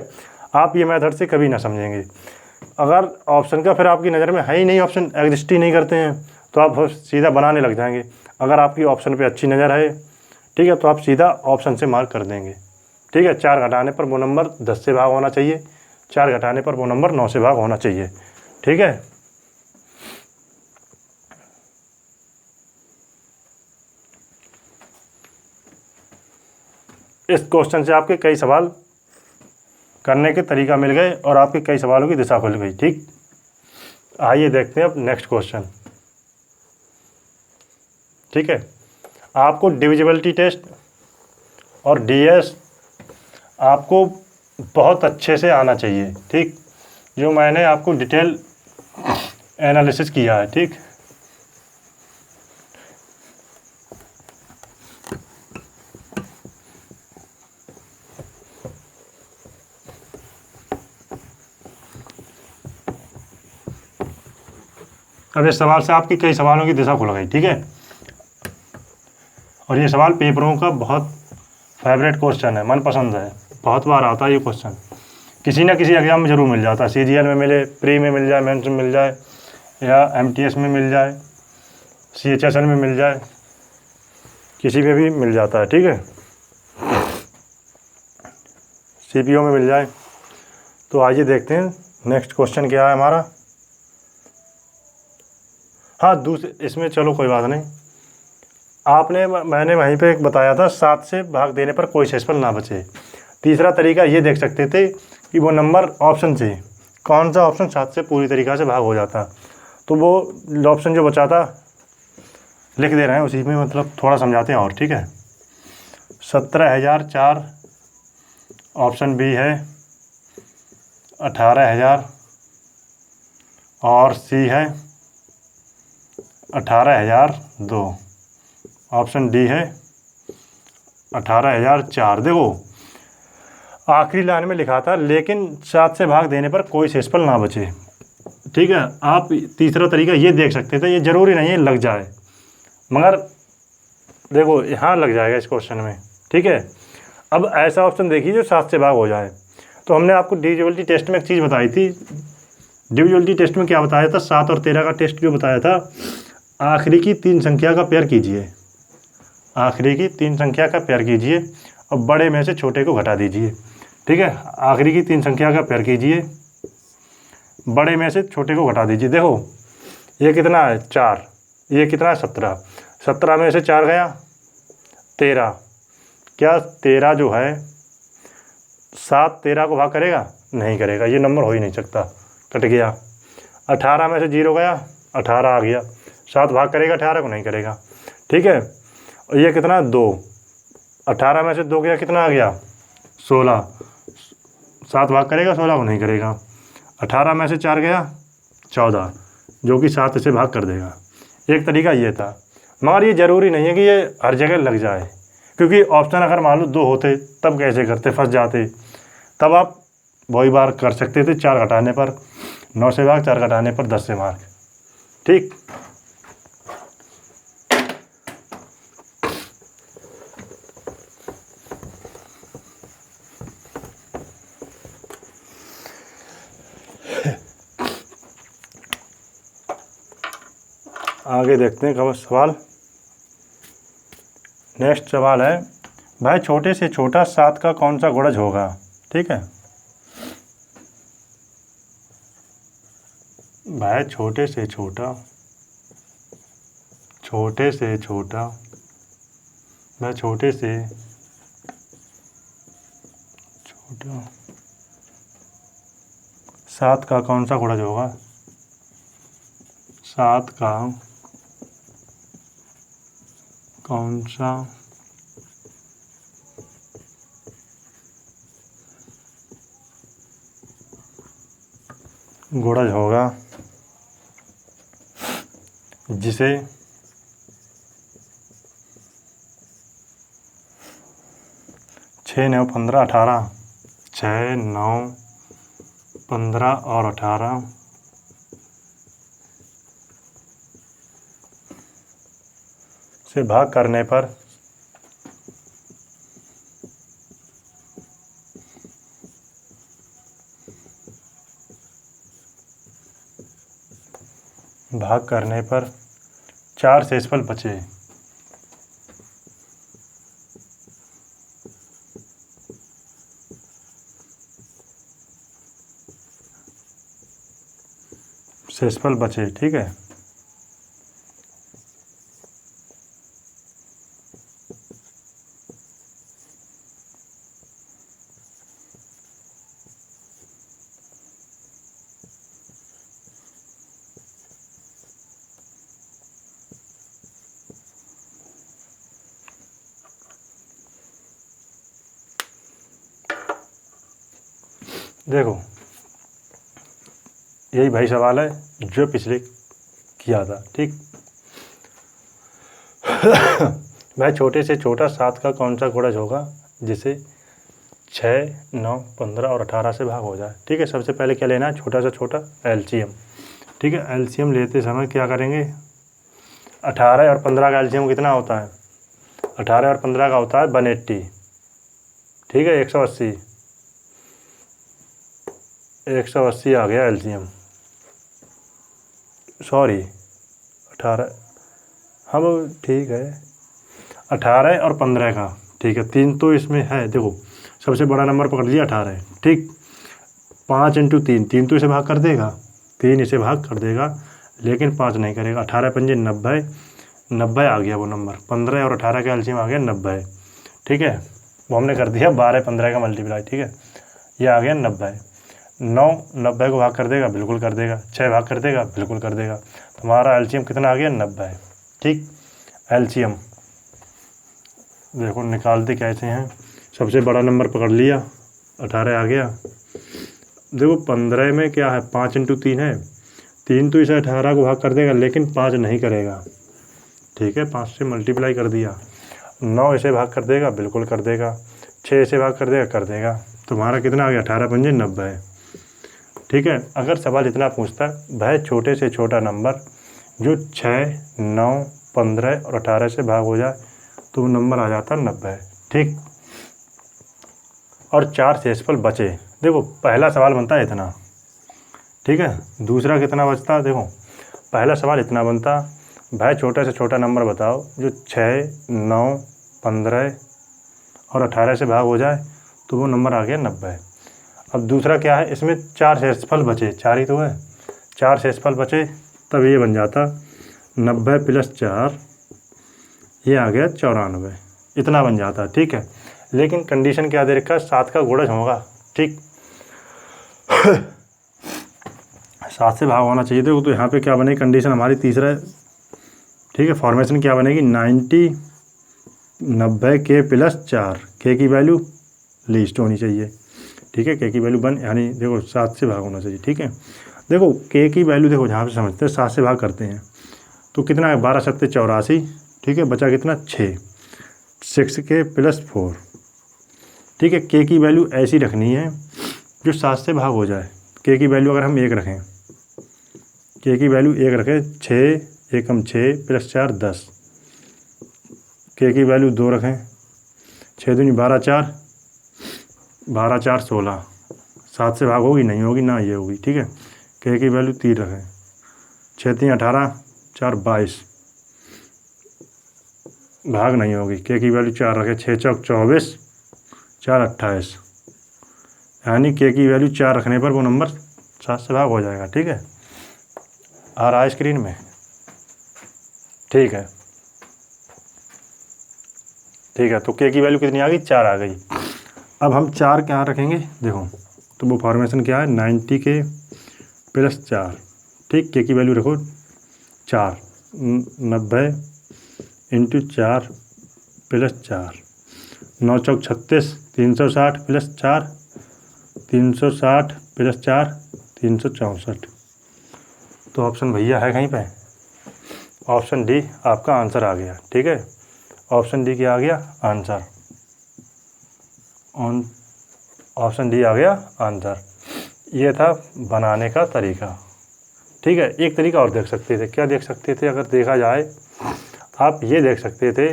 आप ये मेथड से कभी ना समझेंगे। अगर ऑप्शन का फिर आपकी नज़र में है ही नहीं, ऑप्शन एग्जिस्ट ही नहीं करते हैं, तो आप सीधा बनाने लग जाएंगे। अगर आपकी ऑप्शन पे अच्छी नज़र है, ठीक है, तो आप सीधा ऑप्शन से मार्क कर देंगे। ठीक है, 4 घटाने पर वो नंबर 10 से भाग होना चाहिए, 4 घटाने पर वो नंबर 9 से भाग होना चाहिए। ठीक है, इस क्वेश्चन से आपके कई सवाल करने के तरीका मिल गए और आपके कई सवालों की दिशा खुल गई। ठीक, आइए देखते हैं अब नेक्स्ट क्वेश्चन। ठीक है, आपको डिविजिबिलिटी टेस्ट और डीएस आपको बहुत अच्छे से आना चाहिए। ठीक, जो मैंने आपको डिटेल एनालिसिस किया है। ठीक, अब इस सवाल से आपकी कई सवालों की दिशा खुल गई। ठीक है, और ये सवाल पेपरों का बहुत फेवरेट क्वेश्चन है, मनपसंद है, बहुत बार आता है ये क्वेश्चन, किसी ना किसी एग्जाम में ज़रूर मिल जाता है। सीजीएल में मिले, प्री में मिल जाए, मेंस में मिल जाए, या एमटीएस में मिल जाए, सीएचएसएल में मिल जाए, किसी में भी मिल जाता है। ठीक है, सीपीओ में मिल जाए। तो आइए देखते हैं नेक्स्ट क्वेश्चन क्या है हमारा। हाँ, दूसरे इसमें चलो कोई बात नहीं, मैंने वहीं पे एक बताया था 7 से भाग देने पर कोई शेषफल ना बचे। तीसरा तरीका ये देख सकते थे कि वो नंबर ऑप्शन से कौन सा ऑप्शन 7 से पूरी तरीक़ा से भाग हो जाता, तो वो ऑप्शन जो बचा था लिख दे रहे हैं उसी में, मतलब थोड़ा समझाते हैं और। ठीक है, 17,004 ऑप्शन बी है, 18,000 और सी है 18,002, ऑप्शन डी है 18,004। देखो आखिरी लाइन में लिखा था लेकिन 7 से भाग देने पर कोई शेषफल ना बचे। ठीक है, आप तीसरा तरीका ये देख सकते थे, ये ज़रूरी नहीं है लग जाए, मगर देखो यहाँ लग जाएगा इस क्वेश्चन में। ठीक है, अब ऐसा ऑप्शन देखिए जो 7 से भाग हो जाए। तो हमने आपको डिविजिबिलिटी टेस्ट में एक चीज़ बताई थी, डिविजिबिलिटी टेस्ट में क्या बताया था, 7 और 13 का टेस्ट जो बताया था, आखिरी की 3 संख्या का पेयर कीजिए, आखिरी की 3 संख्या का पेयर कीजिए और बड़े में से छोटे को घटा दीजिए। ठीक है, आखिरी की 3 संख्या का पेयर कीजिए, बड़े में से छोटे को घटा दीजिए। देखो ये कितना है 4, ये कितना है 17, 17 में से 4 गया 13, क्या 13 जो है 7 13 को भाग करेगा, नहीं करेगा, ये नंबर हो ही नहीं सकता, कट गया। 18 में से 0 गया, 18 आ गया, 7 भाग करेगा 18 को, नहीं करेगा। ठीक है, और ये कितना 2, 18 में से 2 गया, कितना आ गया 16, 7 भाग करेगा 16 को, नहीं करेगा। 18 में से 4 गया 14, जो कि 7 से भाग कर देगा। एक तरीका ये था, मगर ये ज़रूरी नहीं है कि ये हर जगह लग जाए, क्योंकि ऑप्शन अगर मान लो 2 होते तब कैसे करते, फंस जाते, तब आप वही बार कर सकते थे, 4 घटाने पर 9 से भाग, 4 घटाने पर 10 से मार्क। ठीक, आगे देखते हैं कब सवाल। नेक्स्ट सवाल है, भाई छोटे से छोटा 7 का कौन सा गुणज होगा। ठीक है, भाई छोटे से छोटा भाई छोटे से छोटा 7 का कौन सा गुणज होगा। 7 का कौन सा गुणज होगा जिसे 6, 9, 15, 18 6, 9, 15 और 18 से भाग करने पर भाग करने पर 4 शेषफल बचे। शेषफल बचे, ठीक है। देखो यही भाई सवाल है जो पिछले किया था, ठीक। भाई छोटे से छोटा 7 का कौन सा गुणज होगा जिसे 6, 9, 15 और 18 से भाग हो जाए। ठीक है, सबसे पहले क्या लेना है, छोटा से छोटा एलसीएम। ठीक है, एलसीएम लेते समय क्या करेंगे, 18 और 15 का एलसीएम कितना होता है, 18 और 15 का होता है 180। ठीक है, 180 आ गया एलसीएम, सॉरी 18, हाँ वो ठीक है, 18 और 15 का। ठीक है, 3 तो इसमें है, देखो सबसे बड़ा नंबर पकड़ लिया 18, ठीक। 5 × 3, 3 तो इसे भाग कर देगा, 3 इसे भाग कर देगा, लेकिन 5 नहीं करेगा। 18 पंजे 90, 90 आ गया वो नंबर, 15 और 18 का एलसीएम आ गया 90। ठीक है, वो हमने कर दिया 12, 15 का मल्टीप्लाई। ठीक है, ये आ गया 90। 9 90 को भाग कर देगा, बिल्कुल कर देगा। 6 भाग कर देगा, बिल्कुल कर देगा। तुम्हारा एलसीएम कितना आ गया, 90। ठीक, एलसीएम देखो निकालते कैसे हैं, सबसे बड़ा नंबर पकड़ लिया, 18 आ गया। देखो 15 में क्या है, 5 × 3 है, 3 तो इसे 18 को भाग कर देगा, लेकिन 5 नहीं करेगा। ठीक है, 5 से मल्टीप्लाई कर दिया। 9 इसे भाग कर देगा, बिल्कुल कर देगा। 6 इसे भाग कर देगा, कर देगा। तुम्हारा कितना आ गया, 18 पंजे 90। ठीक है, अगर सवाल इतना पूछता है भाई छोटे से छोटा नंबर जो 6, 9, 15 और 18 से भाग हो जाए तो वो नंबर आ जाता 90। ठीक, और 4 शेषफल बचे। देखो पहला सवाल बनता है इतना, ठीक है। दूसरा कितना बचता है, देखो पहला सवाल इतना बनता, भाई छोटे से छोटा नंबर बताओ जो 6, 9, 15 और 18 से भाग हो जाए तो वो नंबर आ गया 90। अब दूसरा क्या है, इसमें 4 शेषफल बचे, 4 ही तो है, 4 शेषफल बचे, तब ये बन जाता 90 + 4, ये आ गया 94, इतना बन जाता। ठीक है, लेकिन कंडीशन क्या दे रखा है, 7 का गुणज होगा। ठीक, 7 से भाग होना चाहिए। देखो तो यहाँ पे क्या बनेगी कंडीशन हमारी, तीसरा। ठीक है, फॉर्मेशन क्या बनेगी, 90 के + 4, के की वैल्यू लीस्ट होनी चाहिए। ठीक है, के की वैल्यू 1, यानी देखो 7 से भाग होना चाहिए। ठीक है, देखो के की वैल्यू देखो जहाँ पे समझते हैं 7 से भाग करते हैं तो कितना है, 12 × 7 = 84। ठीक है, बचा कितना, 6 के + 4। ठीक है, के की वैल्यू ऐसी रखनी है जो 7 से भाग हो जाए। के की वैल्यू अगर हम 1 रखें, के की वैल्यू 1 रखें, 6 एकम 6 + 4 10। के की वैल्यू 2 रखें, 6 दूनी 12, 4 12 4 16, 7 से भाग होगी, नहीं होगी, ना ये होगी। ठीक है, के की वैल्यू 3 रखें, 6 × 3 = 18, 4 22, भाग नहीं होगी। के की वैल्यू 4 रखें, 6 चौक 24, 4 28, यानी के की वैल्यू 4 रखने पर वो नंबर 7 से भाग हो जाएगा। ठीक है, आ रहा है स्क्रीन में? ठीक है, ठीक है। तो के की वैल्यू कितनी आ गई? 4 आ गई। अब हम 4 क्या रखेंगे देखो, तो वो फॉर्मेशन क्या है, 90 के प्लस 4। ठीक, के की वैल्यू रखो 4, 90 इंटू 4 प्लस 4, 9 चौक 36, 360 प्लस 4, 360 प्लस 4, 364। तो ऑप्शन भैया है कहीं पे? ऑप्शन डी आपका आंसर आ गया। ठीक है, ऑप्शन डी क्या आ गया? आंसर। ऑप्शन डी आ गया आंसर। ये था बनाने का तरीका। ठीक है, एक तरीका और देख सकते थे। क्या देख सकते थे? अगर देखा जाए, आप ये देख सकते थे,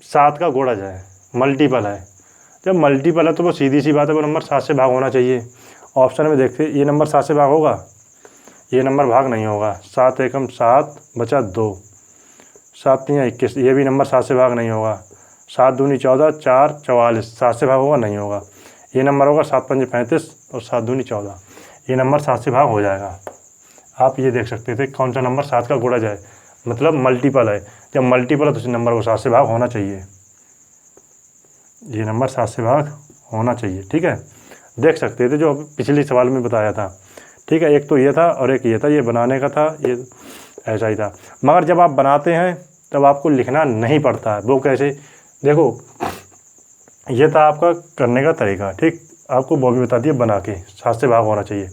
7 का गुणज है, मल्टीपल है। जब मल्टीपल है तो वो सीधी सी बात है, वो नंबर 7 से भाग होना चाहिए। ऑप्शन में देखते, ये नंबर 7 से भाग होगा? ये नंबर भाग नहीं होगा। 7 एकम 7 बचा 2, 7 3 21, ये भी नंबर 7 से भाग नहीं होगा। 7 दूनी 14, 4 44, 7 से भाग होगा? नहीं होगा। ये नंबर होगा 7 पंजे 35 और 7 दूनी 14, ये नंबर 7 से भाग हो जाएगा। आप ये देख सकते थे कौन सा नंबर 7 का गुणज है, मतलब मल्टीपल है। जब मल्टीपल है तो उस नंबर को 7 से भाग होना चाहिए। ये नंबर 7 से भाग होना चाहिए। ठीक है, देख सकते थे जो पिछले सवाल में बताया था। ठीक है, एक तो ये था और एक ये था, ये बनाने का था, ये ऐसा ही था। मगर जब आप बनाते हैं तब आपको लिखना नहीं पड़ता है। वो कैसे? देखो, ये था आपका करने का तरीका। ठीक, आपको वो भी बता दिया बना के 7 से भाग होना चाहिए।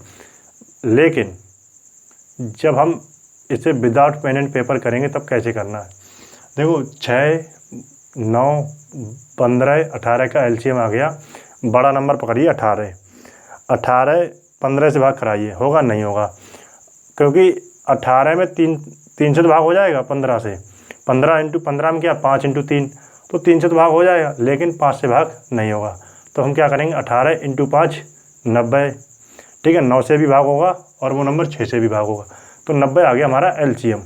लेकिन जब हम इसे विदाउट पेन एंड पेपर करेंगे तब कैसे करना है? देखो, 6 9 15 18 का एलसीएम आ गया। बड़ा नंबर पकड़िए 18, 18 15 से भाग कराइए, होगा? नहीं होगा, क्योंकि 18 में 3 से तो भाग हो जाएगा 15 से। 15 इंटू 15 में क्या, 5 इंटू 3, तो 3 से तो भाग हो जाएगा, लेकिन 5 से भाग नहीं होगा। तो हम क्या करेंगे, 18 इंटू 5 90। ठीक है, 9 से भी भाग होगा और वो नंबर 6 से भी भाग होगा, तो 90 आ गया हमारा एलसीएम,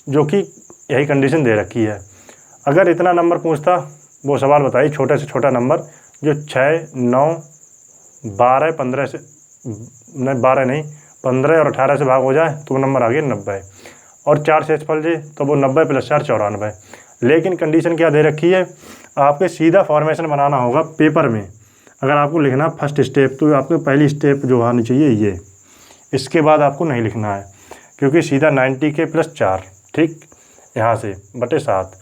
जो कि यही कंडीशन दे रखी है। अगर इतना नंबर पूछता, वो सवाल बताइए छोटे से छोटा नंबर जो 6 9 12 15 से नहीं, 12 नहीं, 15 और 18 से भाग हो जाए तो वो नंबर आ गया 90। और 4 से फल जाए तो वो 90 प्लस 4 94। लेकिन कंडीशन क्या दे रखी है, आपके सीधा फॉर्मेशन बनाना होगा पेपर में। अगर आपको लिखना फर्स्ट स्टेप, तो आपको पहली स्टेप जो आनी चाहिए ये, इसके बाद आपको नहीं लिखना है, क्योंकि सीधा 90 के प्लस 4, ठीक, यहाँ से बटे 7,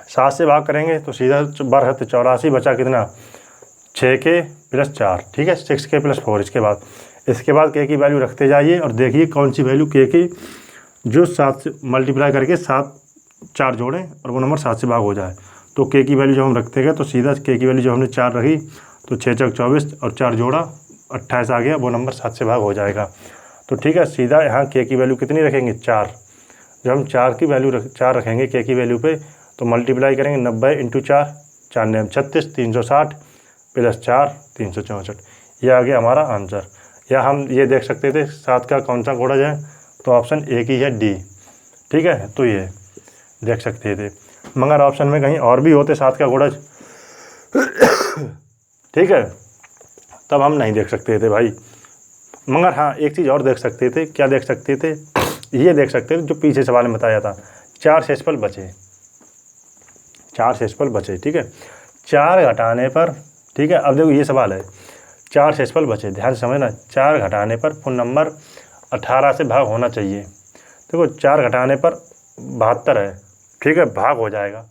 7 से भाग करेंगे तो सीधा 12 84, बचा कितना, 6 के प्लस 4, ठीक है, 6 के प्लस 4। इसके बाद के की वैल्यू रखते जाइए और देखिए कौन सी वैल्यू के की जो 7 से मल्टीप्लाई करके 7 4 जोड़ें और वो नंबर 7 से भाग हो जाए। तो के की वैल्यू जब हम रखते गए तो सीधा के की वैल्यू जब हमने 4 रखी तो 6 चौक 24 और 4 जोड़ा 28 आ गया, वो नंबर 7 से भाग हो जाएगा। तो ठीक है, सीधा यहाँ के की वैल्यू कितनी रखेंगे, 4। जब हम 4 की वैल्यू 4 रखेंगे के की वैल्यू पे, तो मल्टीप्लाई करेंगे 90 इंटू 4, 4 9 36, 360 प्लस 4 364, ये आ गया हमारा आंसर। या हम ये देख सकते थे 7 का कौन सा गुणज है, तो ऑप्शन ए की है डी, ठीक है, तो ये देख सकते थे। मगर ऑप्शन में कहीं और भी होते 7 का गुणज, ठीक है, तब हम नहीं देख सकते थे भाई। मगर हाँ, एक चीज़ और देख सकते थे, क्या देख सकते थे, ये देख सकते थे जो पीछे सवाल में बताया था, 4 शेषफल बचे, 4 शेषफल बचे, ठीक है, 4 घटाने पर, ठीक है। अब देखो ये सवाल है, 4 शेषफल बचे, ध्यान से समझना, 4 घटाने पर फोन नंबर 18 से भाग होना चाहिए। देखो 4 घटाने पर 72 है, ठीक है, भाग हो जाएगा,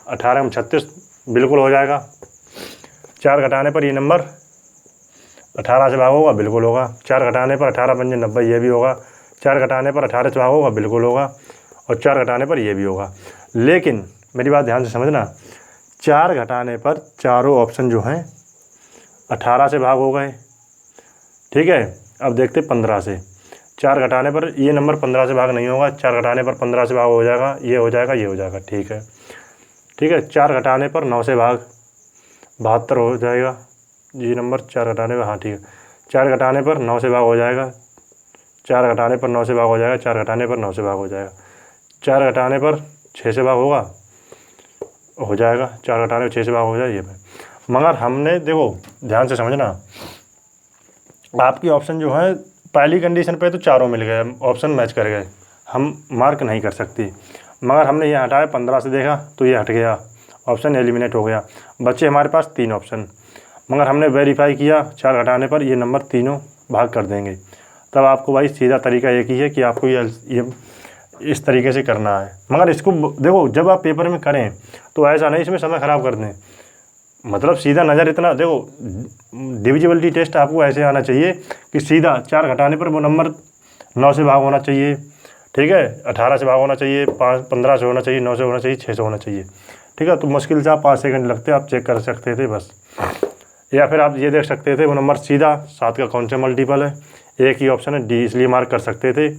18 में 36 बिल्कुल हो जाएगा। 4 घटाने पर ये नंबर 18 से भाग होगा, बिल्कुल होगा। 4 घटाने पर 18 पंजे 90, ये भी होगा। 4 घटाने पर 18 से भाग होगा, बिल्कुल होगा। और 4 घटाने पर ये भी होगा। लेकिन मेरी बात ध्यान से समझना, 4 घटाने पर चारों ऑप्शन जो हैं 18 से भाग हो गए, ठीक है। अब देखते 15 से, 4 घटाने पर ये नंबर 15 से भाग नहीं होगा, 4 घटाने पर 15 से भाग हो जाएगा, ये हो जाएगा, ये हो जाएगा, ठीक है, ठीक है। 4 घटाने पर 9 से भाग 72 हो जाएगा, ये नंबर 4 घटाने पर, हाँ ठीक है, 4 घटाने पर 9 से भाग हो जाएगा, 4 घटाने पर 9 से भाग हो जाएगा, 4 घटाने पर 9 से भाग हो जाएगा, 4 घटाने पर 6 से भाग होगा, हो जाएगा, 4 घटाने पर 6 से भाग हो जाए ये में। मगर हमने देखो ध्यान से समझना, आपकी ऑप्शन जो है पहली कंडीशन पे तो चारों मिल गए, ऑप्शन मैच कर गए, हम मार्क नहीं कर सकती। मगर हमने ये हटाया 15 से देखा तो ये हट गया, ऑप्शन एलिमिनेट हो गया, बच्चे हमारे पास 3 ऑप्शन। मगर हमने वेरीफाई किया 4 घटाने पर ये नंबर तीनों भाग कर देंगे। तब आपको भाई सीधा तरीका एक ही है कि आपको ये इस तरीके से करना है। मगर इसको देखो जब आप पेपर में करें तो ऐसा नहीं इसमें समय ख़राब कर दें, मतलब सीधा नज़र इतना देखो, डिविजिबिलिटी टेस्ट आपको ऐसे आना चाहिए कि सीधा 4 घटाने पर वो नंबर 9 से भाग होना चाहिए, ठीक है, 18 से भाग होना चाहिए, 15 से होना चाहिए, 9 से होना चाहिए, 6 से होना चाहिए, ठीक है। तो मुश्किल से आप 5 सेकंड लगते आप चेक कर सकते थे बस। या फिर आप ये देख सकते थे वो नंबर सीधा 7 का कौन सा मल्टीपल है, एक ही ऑप्शन है डी, इसलिए मार्क कर सकते थे,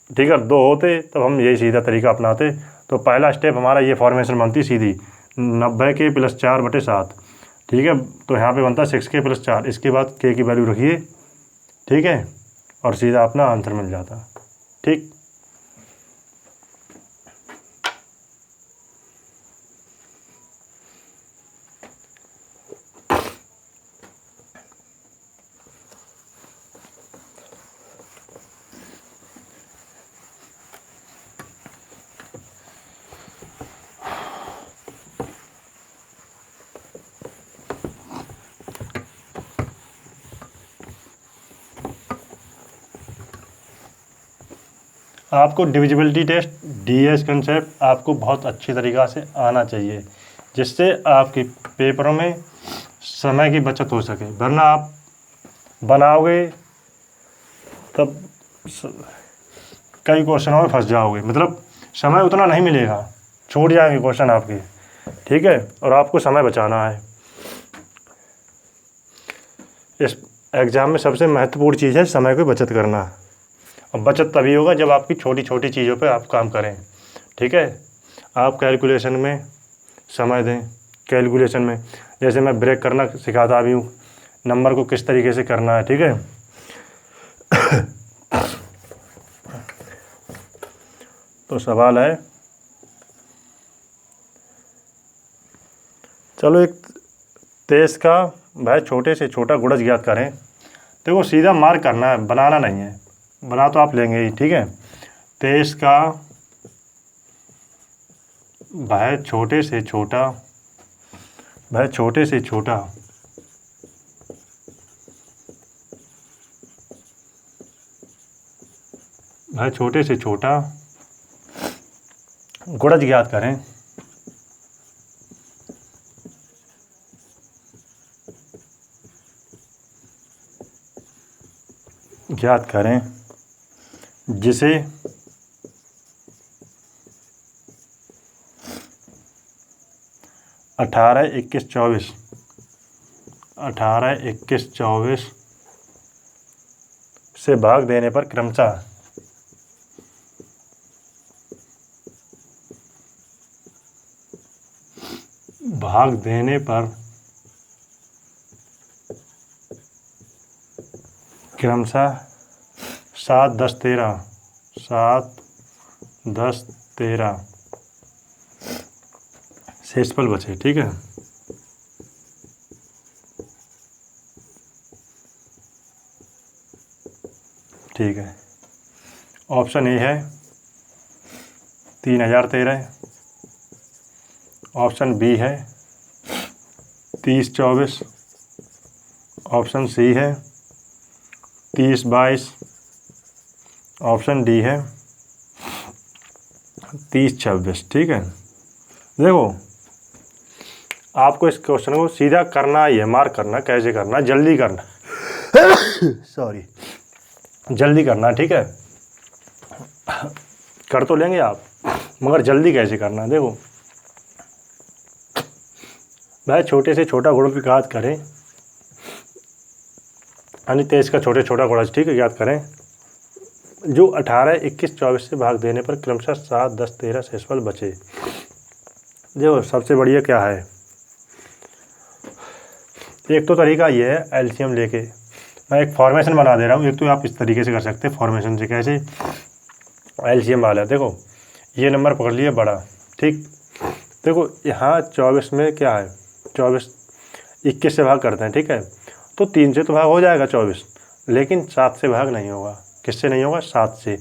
ठीक है। 2 होते तब हम यही सीधा तरीका अपनाते। तो पहला स्टेप हमारा ये फॉर्मेशन बनती सीधी 90 + 4/7, ठीक है। तो यहाँ पे बनता 6k + 4, इसके बाद k की वैल्यू रखिए, ठीक है, और सीधा अपना आंसर मिल जाता, ठीक। आपको डिविजिबिलिटी टेस्ट डीएस कंसेप्ट आपको बहुत अच्छी तरीक़ा से आना चाहिए, जिससे आपके पेपरों में समय की बचत हो सके। वरना आप बनाओगे तब कई क्वेश्चनों में फंस जाओगे, मतलब समय उतना नहीं मिलेगा, छूट जाएंगे क्वेश्चन आपके, ठीक है। और आपको समय बचाना है। इस एग्ज़ाम में सबसे महत्वपूर्ण चीज़ है समय की बचत करना। और बचत तभी होगा जब आपकी छोटी छोटी चीज़ों पे आप काम करें, ठीक है। आप कैलकुलेशन में समय दें, कैलकुलेशन में जैसे मैं ब्रेक करना सिखाता भी हूँ, नंबर को किस तरीके से करना है, ठीक है। तो सवाल है, चलो एक 23 का भाई छोटे से छोटा गुणज ज्ञात करें। देखो सीधा मार्क करना है, बनाना नहीं है, बना तो आप लेंगे ही, ठीक है। 23 का भाई छोटे से छोटा, भाई छोटे से छोटा भाई छोटे से छोटा गुणज ज्ञात करें। ज्ञात करें जिसे 18, 21, 24 से भाग देने पर क्रमशः भाग देने पर क्रमशः 7, 10, 13 7, 10, 13 शेषफल बचे, ठीक है। ठीक है, ऑप्शन ए है 3013, ऑप्शन बी है 3024, ऑप्शन सी है 3022, ऑप्शन डी है 3026, ठीक है। देखो आपको इस क्वेश्चन को सीधा करना ही है, मार्क करना, कैसे करना, जल्दी करना सॉरी, जल्दी करना, ठीक है। कर तो लेंगे आप, मगर जल्दी कैसे करना। देखो भाई छोटे से छोटा गुणज की ज्ञात करें, यानी 23 का छोटे छोटा गुणज, ठीक है, ज्ञात करें जो 18, 21, 24 से भाग देने पर क्रमशः 7, 10, 13 शेषफल बचे। देखो सबसे बढ़िया क्या है, एक तो तरीका ये है एलसीएम लेके, मैं एक फॉर्मेशन बना दे रहा हूँ। एक तो आप इस तरीके से कर सकते हैं फॉर्मेशन से, कैसे एलसीएम वाला। देखो ये नंबर पकड़ लिया बड़ा। ठीक, देखो यहाँ 24 में क्या है, 24 21 से भाग करते हैं, ठीक है, तो 3 से तो भाग हो जाएगा 24, लेकिन 7 से भाग नहीं होगा। किससे नहीं होगा? 7 से।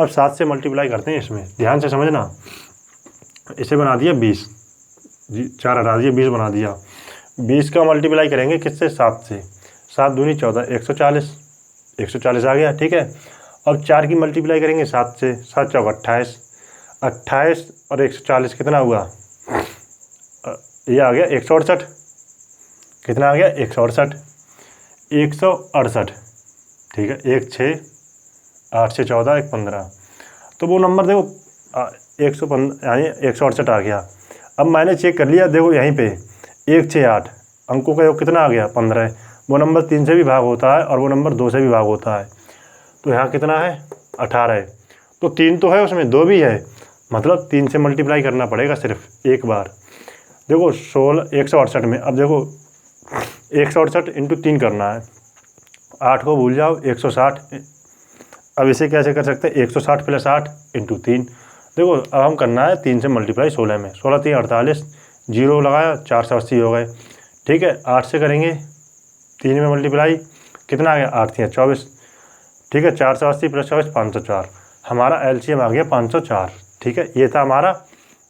अब 7 से मल्टीप्लाई करते हैं, इसमें ध्यान से समझना। इसे बना दिया 20, 4 हटा दिया, 20 बना दिया। 20 का मल्टीप्लाई करेंगे किससे? 7 से। 7 दूनी 14, 140, 140 आ गया, ठीक है। अब 4 की मल्टीप्लाई करेंगे 7 से, 7 चौक 28, 28 और 140 कितना हुआ? ये आ गया 168। कितना आ गया? 168, 168, ठीक है। 1 6, 8 से 14, 1 15, तो वो नंबर देखो 115 यानी 168 आ गया। अब मैंने चेक कर लिया, देखो यहीं पे 1 6 8 अंकों का योग कितना आ गया? 15। वो नंबर 3 से भी भाग होता है और वो नंबर 2 से भी भाग होता है। तो यहाँ कितना है? 18 है। तो 3 तो है उसमें, 2 भी है, मतलब 3 से मल्टीप्लाई करना पड़ेगा सिर्फ एक बार। देखो 16 168 में, अब देखो 168 इंटू 3 करना है, 8 को भूल जाओ, 160। अब इसे कैसे कर सकते हैं? 160 + 8 इंटू 3। देखो अब हम करना है 3 से मल्टीप्लाई 16 में, 16 3 48, 0 लगाया, 480 हो गए, ठीक है। 8 से करेंगे 3 में मल्टीप्लाई, कितना आ गया? 8 3 24, ठीक है। 480 + 24 504, हमारा एलसीएम आ गया 504, ठीक है। ये था हमारा